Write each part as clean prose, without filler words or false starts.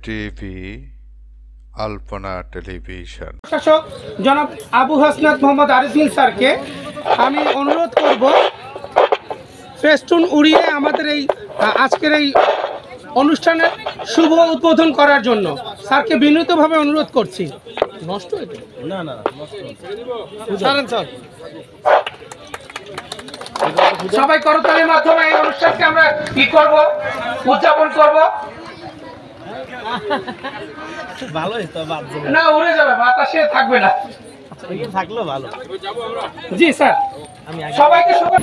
TV, আলপনা television. শাসক জনাব আবু হাসনাত মোহাম্মদ আরিফিন স্যারকে আমি অনুরোধ করব ফেস্টুন উড়িয়ে আমাদের এই আজকের এই অনুষ্ঠানের শুভ উদ্বোধন করার জন্য স্যারকে বিনীতভাবে অনুরোধ করছি। নষ্ট হয়ে না না স্যার সবাই করতালির মাধ্যমে এই অনুষ্ঠানকে আমরা কি করব, উদযাপন করব। ভালোই তো না উড়ে যাবে, বাতাসে থাকবে না, থাকলো ভালো। জি স্যার, সবাইকে সবাই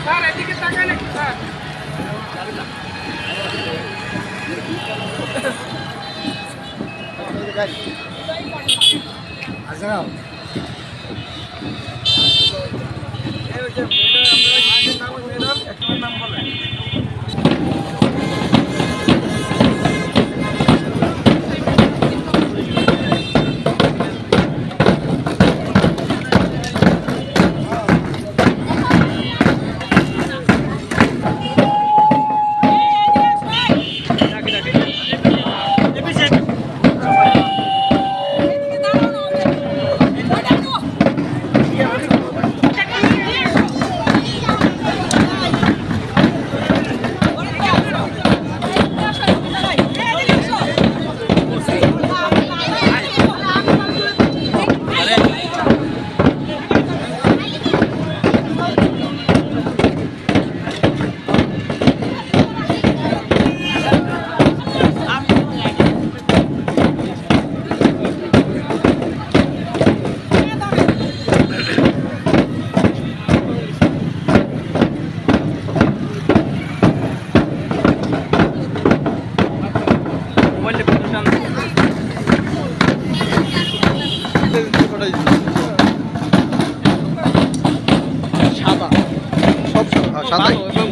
স্যার এদিকে তাকান একটু স্যার।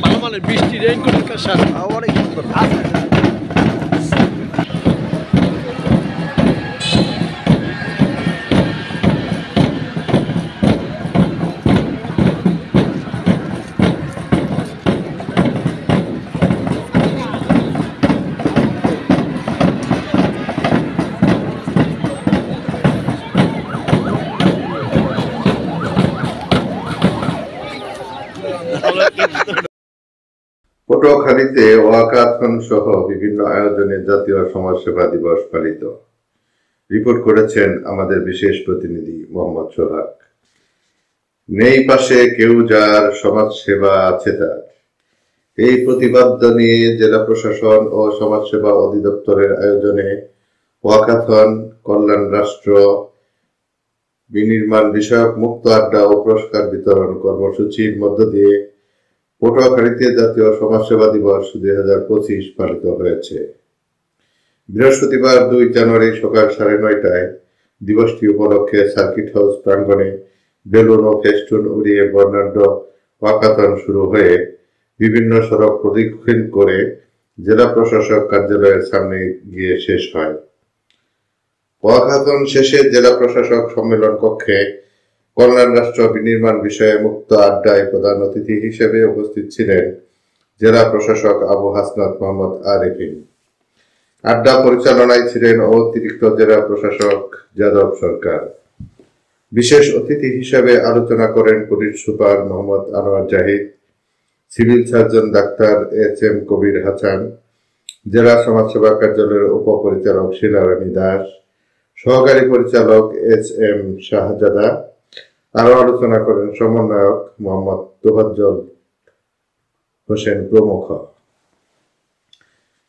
ভালো মানে বৃষ্টি রেইনকোটের সাথে অনেক সুন্দর। পটুয়াখালীতে ওয়াকাথন সহ বিভিন্ন আয়োজনে জাতীয় সমাজসেবা দিবস পালিত। রিপোর্ট করেছেন আমাদের বিশেষ প্রতিনিধি মোহাম্মদ সোহাগ। নেই পাশে কেউ যার সমাজসেবা আছে তার, এই প্রতিপাদ্য নিয়ে জেলা প্রশাসন ও সমাজসেবা অধিদপ্তরের আয়োজনে ওয়াকাথন, কল্যাণ রাষ্ট্র, বিনির্মাণ বিষয়ক মুক্ত আড্ডা ও পুরস্কার বিতরণ কর্মসূচির মধ্য দিয়ে পটুয়াখালীতে জাতীয় সমাজসেবা দিবস 2025 পালিত হয়েছে। বৃহস্পতিবার 2 জানুয়ারি সকাল 9:30টায় দিবসটি উপলক্ষে সার্কিট হাউস প্রাঙ্গণে বেলুন ও ফেস্টুন উড়িয়ে বর্ণাঢ্য ওয়াকাথন শুরু হয়ে বিভিন্ন সড়ক প্রদক্ষিণ করে জেলা প্রশাসক কার্যালয়ের সামনে গিয়ে শেষ হয়। ওয়াকাথন শেষে জেলা প্রশাসক সম্মেলন কক্ষে কল্যাণ রাষ্ট্র বিনির্মাণ বিষয়ে মুক্ত আড্ডায় প্রধান অতিথি হিসেবে উপস্থিত ছিলেন জেলা প্রশাসক আবু হাসনাত মোহাম্মদ আরিফিন। আড্ডা পরিচালনায় ছিলেন অতিরিক্ত জেলা প্রশাসক যাদব সরকার। বিশেষ অতিথি হিসেবে আলোচনা করেন police super Mohammad Anwar Zahid, civil surgeon doctor HM কবির হাসান, জেলা সমাজসেবা কার্যালয়ের উপপরিচালক শিলারানী দাস, সহকারী পরিচালক HM শাহজাদা। আরো আলোচনা করেন সমন্বয়ক মোহাম্মদ তোফাজ্জল হোসেন প্রমুখ।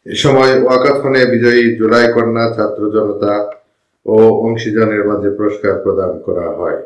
এ সময় ওয়াকাথনে বিজয়ী জুলাই কন্যা ছাত্র জনতা ও অংশীজনের মাঝে পুরস্কার প্রদান করা হয়।